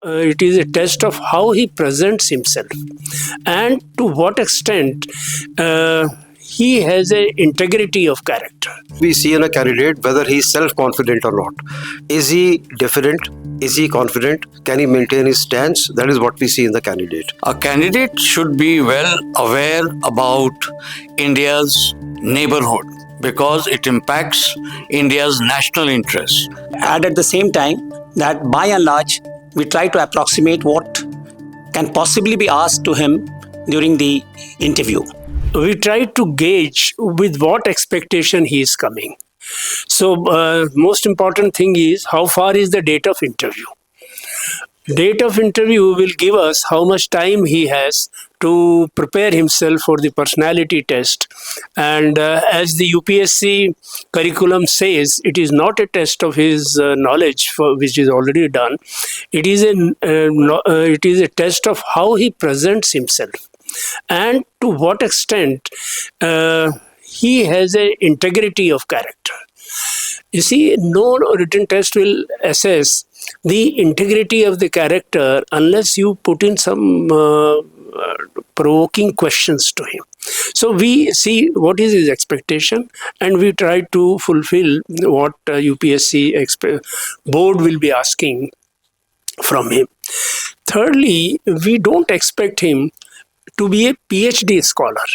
It is a test of how he presents himself and to what extent he has a integrity of character. We see in a candidate whether he is self-confident or not. Is he diffident? Is he confident? Can he maintain his stance? That is what we see in the candidate. A candidate should be well aware about India's neighborhood because it impacts India's national interests. And at the same time, that by and large, we try to approximate what can possibly be asked to him during the interview. We try to gauge with what expectation he is coming. So, most important thing is how far is the date of interview. Date of interview will give us how much time he has to prepare himself for the personality test. And as the UPSC curriculum says, it is not a test of his knowledge, which is already done. It is a test of how he presents himself and to what extent he has an integrity of character. You see, no written test will assess the integrity of the character unless you put in some provoking questions to him. So we see what is his expectation and we try to fulfill what UPSC board will be asking from him. Thirdly, we don't expect him to be a PhD scholar.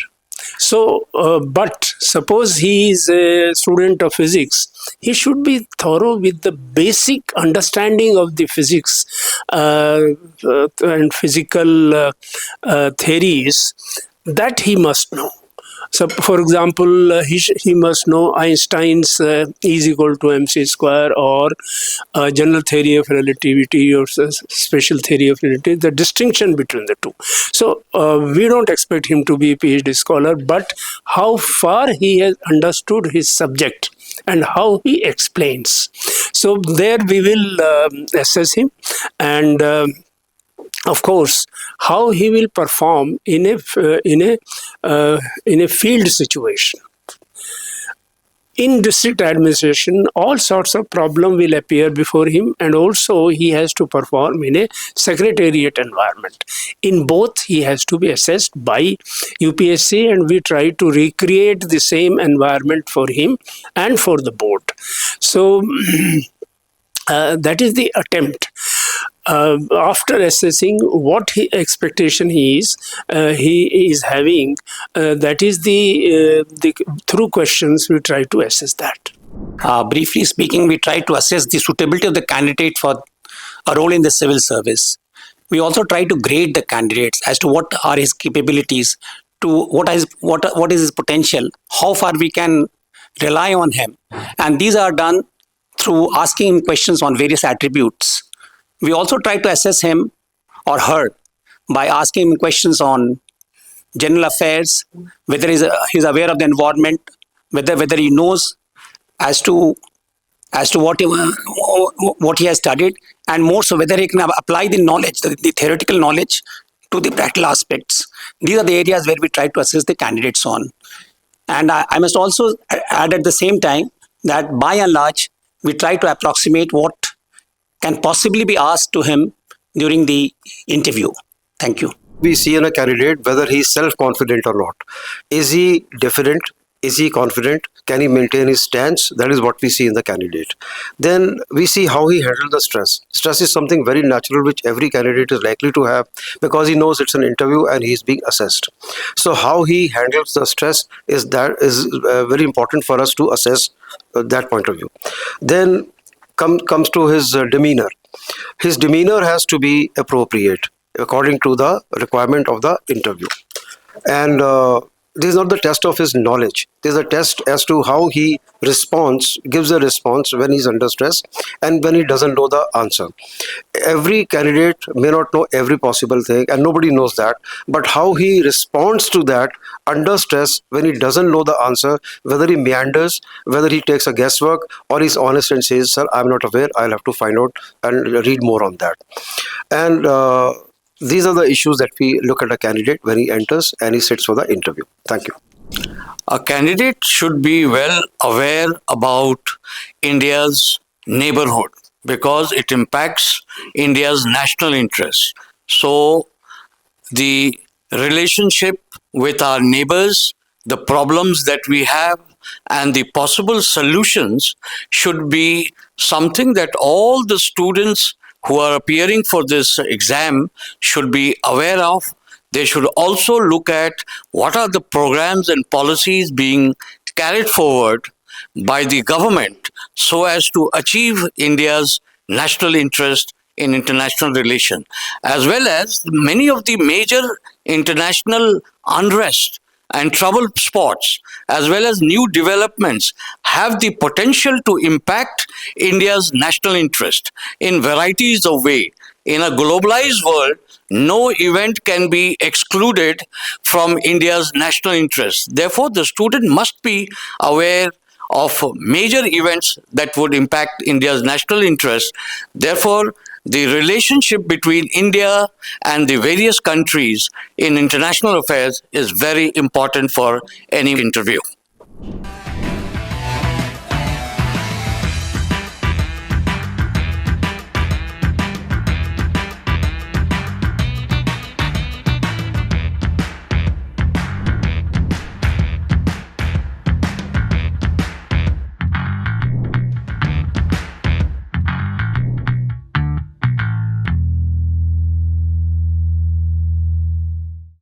So, but suppose he is a student of physics, he should be thorough with the basic understanding of the physics and physical theories that he must know. So, for example, he must know Einstein's E is equal to mc square or general theory of relativity or special theory of relativity, the distinction between the two. So, we don't expect him to be a PhD scholar, but how far he has understood his subject and how he explains. So, there we will assess him and of course, how he will perform in a field situation. In district administration, all sorts of problems will appear before him, and also he has to perform in a secretariat environment. In both, he has to be assessed by UPSC, and we try to recreate the same environment for him and for the board. So that is the attempt. After assessing what expectation he is having, that is the through questions we try to assess that. Briefly speaking, we try to assess the suitability of the candidate for a role in the civil service. We also try to grade the candidates as to what are his capabilities, to what is his potential, how far we can rely on him, and these are done through asking him questions on various attributes. We also try to assess him or her by asking him questions on general affairs, whether he's aware of the environment, whether he knows as to what he has studied, and more so whether he can apply the knowledge, the theoretical knowledge, to the practical aspects. These are the areas where we try to assess the candidates on. And I must also add at the same time that by and large, we try to approximate what can possibly be asked to him during the interview. Thank you. We see in a candidate whether he is self-confident or not. Is he diffident? Is he confident? Can he maintain his stance? That is what we see in the candidate. Then we see how he handles the stress. Stress is something very natural which every candidate is likely to have because he knows it's an interview and he's being assessed. So how he handles the stress is very important for us to assess that point of view. Then comes to his demeanor. His demeanor has to be appropriate according to the requirement of the interview. And this is not the test of his knowledge. This is a test as to how he gives a response when he's under stress and when he doesn't know the answer. Every candidate may not know every possible thing and nobody knows that, but how he responds to that under stress when he doesn't know the answer, whether he meanders, whether he takes a guesswork or he's honest and says, sir, I'm not aware, I'll have to find out and read more on that. And these are the issues that we look at a candidate when he enters and he sits for the interview. Thank you. A candidate should be well aware about India's neighborhood because it impacts India's national interest. So, the relationship with our neighbors, the problems that we have, and the possible solutions should be something that all the students who are appearing for this exam should be aware of. They should also look at what are the programs and policies being carried forward by the government so as to achieve India's national interest in international relation, as well as many of the major international unrest and trouble spots, as well as new developments, have the potential to impact India's national interest in varieties of ways. In a globalized world, no event can be excluded from India's national interest. Therefore, the student must be aware of major events that would impact India's national interest. Therefore, the relationship between India and the various countries in international affairs is very important for any interview.